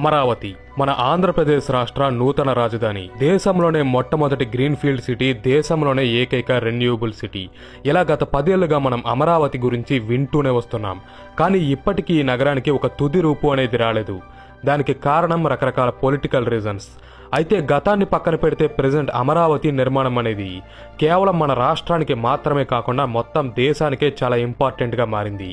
అమరావతి మన ఆంధ్రప్రదేశ్ రాష్ట్ర నూతన రాజధాని, దేశంలోనే మొట్టమొదటి గ్రీన్ ఫీల్డ్ సిటీ, దేశంలోనే ఏకైక రెన్యూబుల్ సిటీ. ఇలా గత 10 ఏళ్లుగా మనం అమరావతి గురించి వింటూనే వస్తున్నాం. కానీ ఇప్పటికీ ఈ నగరానికి ఒక తుది రూపు అనేది రాలేదు. దానికి కారణం రకరకాల పొలిటికల్ రీజన్స్. అయితే గతాన్ని పక్కన పెడితే ప్రెజెంట్ అమరావతి నిర్మాణం అనేది కేవలం మన రాష్ట్రానికి మాత్రమే కాకుండా మొత్తం దేశానికే చాలా ఇంపార్టెంట్గా మారింది.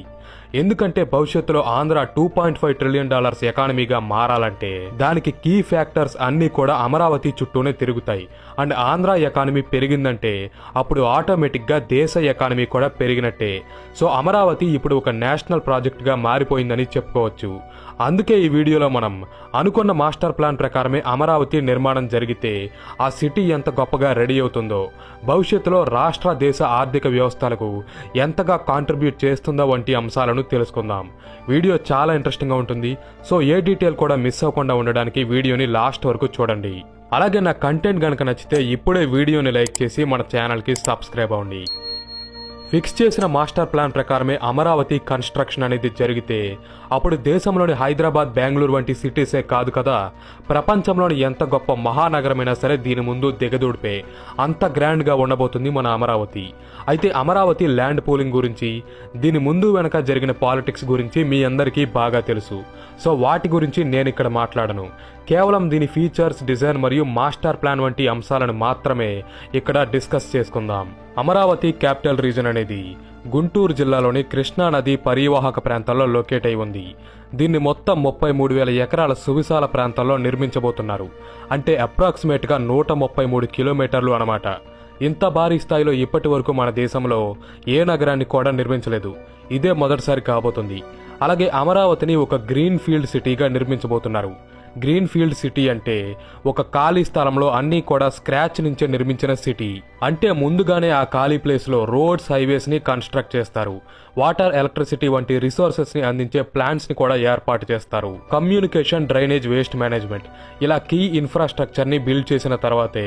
ఎందుకంటే భవిష్యత్తులో ఆంధ్ర $2.5 ట్రిలియన్ ఎకానమీగా మారాలంటే దానికి కీ ఫ్యాక్టర్స్ అన్నీ కూడా అమరావతి చుట్టూనే తిరుగుతాయి. అండ్ ఆంధ్ర ఎకానమీ పెరిగిందంటే అప్పుడు ఆటోమేటిక్గా దేశ ఎకానమీ కూడా పెరిగినట్టే. సో అమరావతి ఇప్పుడు ఒక నేషనల్ ప్రాజెక్ట్గా మారిపోయిందని చెప్పుకోవచ్చు. అందుకే ఈ వీడియోలో మనం అనుకున్న మాస్టర్ ప్లాన్ ప్రకారమే అమరావతి నిర్మాణం జరిగితే ఆ సిటీ ఎంత గొప్పగా రెడీ అవుతుందో, భవిష్యత్తులో రాష్ట్ర దేశ ఆర్థిక వ్యవస్థలకు ఎంతగా కాంట్రిబ్యూట్ చేస్తుందో వంటి అంశాలను తెలుసుకుందాం. వీడియో చాలా ఇంట్రెస్టింగ్గా ఉంటుంది. సో ఏ డీటెయిల్ కూడా మిస్ అవ్వకుండా ఉండడానికి వీడియోని లాస్ట్ వరకు చూడండి. అలాగే నా కంటెంట్ గనక నచ్చితే ఇప్పుడే వీడియోని లైక్ చేసి మన ఛానల్కి సబ్స్క్రైబ్ అవ్వండి. ఫిక్స్ చేసిన మాస్టర్ ప్లాన్ ప్రకారమే అమరావతి కన్స్ట్రక్షన్ అనేది జరిగితే అప్పుడు దేశంలోని హైదరాబాద్, బెంగళూరు వంటి సిటీసే కాదు కదా, ప్రపంచంలోని ఎంత గొప్ప మహానగరమైనా సరే దీని ముందు దిగదూడిపే అంత గ్రాండ్గా ఉండబోతుంది మన అమరావతి. అయితే అమరావతి ల్యాండ్ పూలింగ్ గురించి, దీని ముందు వెనక జరిగిన పాలిటిక్స్ గురించి మీ అందరికీ బాగా తెలుసు. సో వాటి గురించి నేను ఇక్కడ మాట్లాడను. కేవలం దీని ఫీచర్స్, డిజైన్ మరియు మాస్టర్ ప్లాన్ వంటి అంశాలను మాత్రమే ఇక్కడ డిస్కస్ చేసుకుందాం. అమరావతి క్యాపిటల్ రీజన్ అనేది గుంటూరు జిల్లాలోని కృష్ణా నది పరివాహక ప్రాంతాల్లో లొకేట్ అయి ఉంది. దీన్ని మొత్తం 33,000 ఎకరాల సువిశాల ప్రాంతాల్లో నిర్మించబోతున్నారు. అంటే అప్రాక్సిమేట్గా 133 కిలోమీటర్లు అన్నమాట. ఇంత భారీ స్థాయిలో ఇప్పటి వరకు మన దేశంలో ఏ నగరాన్ని కూడా నిర్మించలేదు. ఇదే మొదటిసారి కాబోతుంది. అలాగే అమరావతిని ఒక గ్రీన్ ఫీల్డ్ సిటీగా నిర్మించబోతున్నారు. గ్రీన్ ఫీల్డ్ సిటీ అంటే ఒక ఖాళీ స్థలంలో అన్నీ కూడా స్క్రాచ్ నుంచే నిర్మించిన సిటీ. అంటే ముందుగానే ఆ ఖాళీ ప్లేస్లో రోడ్స్, హైవేస్ని కన్స్ట్రక్ట్ చేస్తారు. వాటర్, ఎలక్ట్రిసిటీ వంటి రిసోర్సెస్ని అందించే ప్లాంట్స్ని కూడా ఏర్పాటు చేస్తారు. కమ్యూనికేషన్, డ్రైనేజ్, వేస్ట్ మేనేజ్మెంట్ ఇలా కీ ఇన్ఫ్రాస్ట్రక్చర్ని బిల్డ్ చేసిన తర్వాతే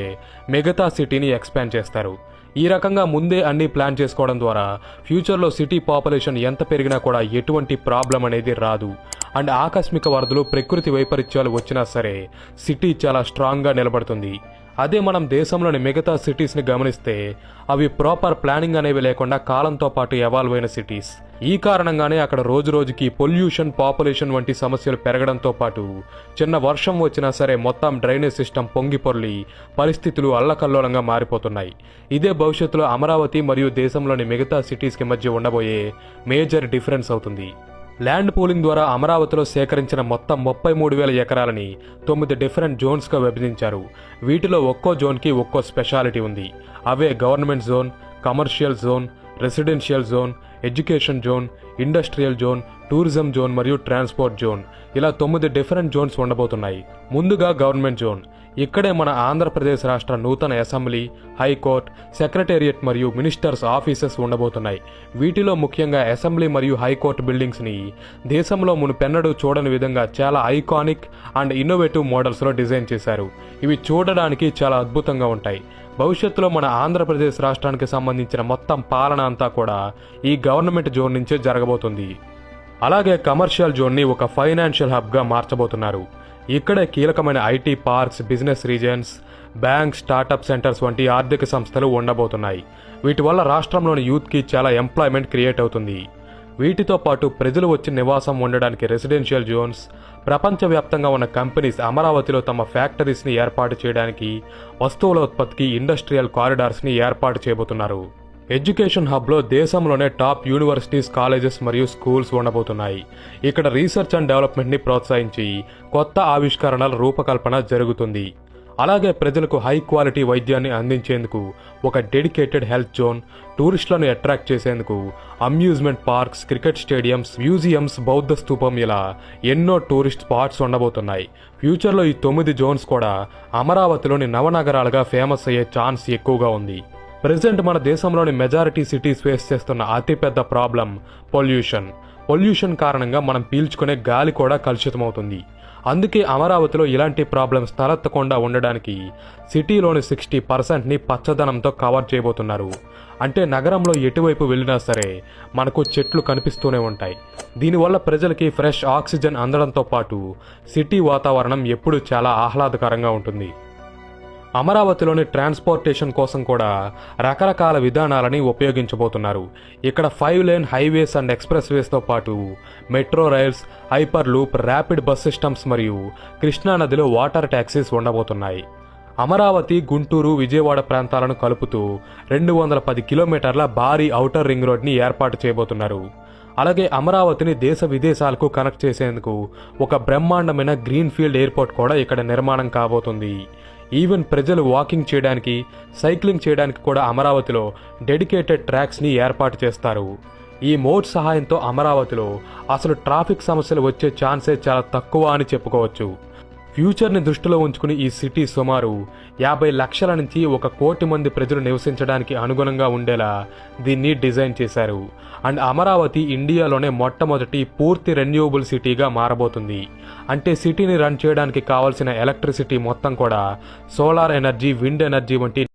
మిగతా సిటీని ఎక్స్పాండ్ చేస్తారు. ఈ రకంగా ముందే అన్ని ప్లాన్ చేసుకోవడం ద్వారా ఫ్యూచర్లో సిటీ పాపులేషన్ ఎంత పెరిగినా కూడా ఎటువంటి ప్రాబ్లం అనేది రాదు. అండ్ ఆకస్మిక వరదలు, ప్రకృతి వైపరీత్యాలు వచ్చినా సరే సిటీ చాలా స్ట్రాంగ్గా నిలబడుతుంది. అదే మనం దేశంలోని మిగతా సిటీస్ని గమనిస్తే అవి ప్రాపర్ ప్లానింగ్ అనేవి లేకుండా కాలంతో పాటు ఎవాల్వ్ అయిన సిటీస్. ఈ కారణంగానే అక్కడ రోజు రోజుకి పొల్యూషన్, పాపులేషన్ వంటి సమస్యలు పెరగడంతో పాటు చిన్న వర్షం వచ్చినా సరే మొత్తం డ్రైనేజ్ సిస్టమ్ పొంగి పొర్లి పరిస్థితులు అల్లకల్లోలంగా మారిపోతున్నాయి. ఇదే భవిష్యత్తులో అమరావతి మరియు దేశంలోని మిగతా సిటీస్కి మధ్య ఉండబోయే మేజర్ డిఫరెన్స్ అవుతుంది. ల్యాండ్ పూలింగ్ ద్వారా అమరావతిలో సేకరించిన మొత్తం 33,000 ఎకరాలని 9 డిఫరెంట్ జోన్స్గా విభజించారు. వీటిలో ఒక్కో జోన్కి ఒక్కో స్పెషాలిటీ ఉంది. అవే government zone, commercial zone, residential zone, education zone, industrial zone, tourism zone మరియు ట్రాన్స్పోర్ట్ జోన్. ఇలా 9 డిఫరెంట్ జోన్స్ ఉండబోతున్నాయి. ముందుగా గవర్నమెంట్ జోన్. ఇక్కడే మన ఆంధ్రప్రదేశ్ రాష్ట్ర నూతన అసెంబ్లీ, హైకోర్టు, సెక్రటేరియట్ మరియు మినిస్టర్స్ ఆఫీసెస్ ఉండబోతున్నాయి. వీటిలో ముఖ్యంగా అసెంబ్లీ మరియు హైకోర్టు బిల్డింగ్స్ని దేశంలో మునుపెన్నడూ చూడని విధంగా చాలా ఐకానిక్ అండ్ ఇన్నోవేటివ్ మోడల్స్లో డిజైన్ చేశారు. ఇవి చూడడానికి చాలా అద్భుతంగా ఉంటాయి. భవిష్యత్తులో మన ఆంధ్రప్రదేశ్ రాష్ట్రానికి సంబంధించిన మొత్తం పాలన అంతా కూడా ఈ గవర్నమెంట్ జోన్ నుంచే జరగబోతుంది. అలాగే కమర్షియల్ జోన్ని ఒక ఫైనాన్షియల్ హబ్గా మార్చబోతున్నారు. ఇక్కడే కీలకమైన IT parks, business reasons, bank, startup centres వంటి ఆర్థిక సంస్థలు ఉండబోతున్నాయి. వీటి వల్ల రాష్ట్రంలోని యూత్కి చాలా ఎంప్లాయ్మెంట్ క్రియేట్ అవుతుంది. వీటితో పాటు ప్రజలు వచ్చి నివాసం ఉండడానికి రెసిడెన్షియల్ జోన్స్, ప్రపంచవ్యాప్తంగా ఉన్న కంపెనీస్ అమరావతిలో తమ ఫ్యాక్టరీస్ని ఏర్పాటు చేయడానికి, వస్తువుల ఉత్పత్తికి ఇండస్ట్రియల్ కారిడార్స్ని ఏర్పాటు చేయబోతున్నారు. ఎడ్యుకేషన్ హబ్లో దేశంలోనే టాప్ యూనివర్సిటీస్, కాలేజెస్ మరియు స్కూల్స్ ఉండబోతున్నాయి. ఇక్కడ రీసెర్చ్ అండ్ డెవలప్మెంట్ని ప్రోత్సహించి కొత్త ఆవిష్కరణల రూపకల్పన జరుగుతుంది. అలాగే ప్రజలకు హై క్వాలిటీ వైద్యాన్ని అందించేందుకు ఒక డెడికేటెడ్ హెల్త్ జోన్, టూరిస్టులను అట్రాక్ట్ చేసేందుకు amusement parks, cricket stadiums, museums, బౌద్ధ స్తూపం ఇలా ఎన్నో టూరిస్ట్ స్పాట్స్ ఉండబోతున్నాయి. ఫ్యూచర్లో ఈ 9 జోన్స్ కూడా అమరావతిలోని నవనగరాలుగా ఫేమస్ అయ్యే ఛాన్స్ ఎక్కువగా ఉంది. ప్రెజెంట్ మన దేశంలోని మెజారిటీ సిటీస్ ఫేస్ చేస్తున్న అతిపెద్ద ప్రాబ్లం పొల్యూషన్. పొల్యూషన్ కారణంగా మనం పీల్చుకునే గాలి కూడా కలుషితమవుతుంది. అందుకే అమరావతిలో ఇలాంటి ప్రాబ్లమ్స్ తలెత్తకుండా ఉండడానికి సిటీలోని 60%ని పచ్చదనంతో కవర్ చేయబోతున్నారు. అంటే నగరంలో ఎటువైపు వెళ్ళినా సరే మనకు చెట్లు కనిపిస్తూనే ఉంటాయి. దీనివల్ల ప్రజలకి ఫ్రెష్ ఆక్సిజన్ అందడంతో పాటు సిటీ వాతావరణం ఎప్పుడూ చాలా ఆహ్లాదకరంగా ఉంటుంది. అమరావతిలోని ట్రాన్స్పోర్టేషన్ కోసం కూడా రకరకాల విధానాలని ఉపయోగించబోతున్నారు. ఇక్కడ 5 లేన్ హైవేస్ అండ్ ఎక్స్ప్రెస్ వేస్తో పాటు metro rails, hyper loop, rapid bus systems మరియు కృష్ణానదిలో వాటర్ ట్యాక్సీస్ ఉండబోతున్నాయి. అమరావతి, గుంటూరు, విజయవాడ ప్రాంతాలను కలుపుతూ 210 కిలోమీటర్ల భారీ ఔటర్ రింగ్ రోడ్ని ఏర్పాటు చేయబోతున్నారు. అలాగే అమరావతిని దేశ విదేశాలకు కనెక్ట్ చేసేందుకు ఒక బ్రహ్మాండమైన గ్రీన్ఫీల్డ్ ఎయిర్పోర్ట్ కూడా ఇక్కడ నిర్మాణం కాబోతుంది. ఈవెన్ ప్రజలు వాకింగ్ చేయడానికి, సైక్లింగ్ చేయడానికి కూడా అమరావతిలో డెడికేటెడ్ ట్రాక్స్ని ఏర్పాటు చేస్తారు. ఈ మోడ్ సహాయంతో అమరావతిలో అసలు ట్రాఫిక్ సమస్యలు వచ్చే ఛాన్సే చాలా తక్కువ అని చెప్పుకోవచ్చు. ఫ్యూచర్ని దృష్టిలో ఉంచుకుని ఈ సిటీ సుమారు 50 లక్షల నుంచి 1 కోటి మంది ప్రజలు నివసించడానికి అనుగుణంగా ఉండేలా దీన్ని డిజైన్ చేశారు. అండ్ అమరావతి ఇండియాలోనే మొట్టమొదటి పూర్తి రెన్యూవబుల్ సిటీగా మారబోతుంది. అంటే సిటీని రన్ చేయడానికి కావాల్సిన ఎలక్ట్రిసిటీ మొత్తం కూడా సోలార్ ఎనర్జీ, విండ్ ఎనర్జీ వంటి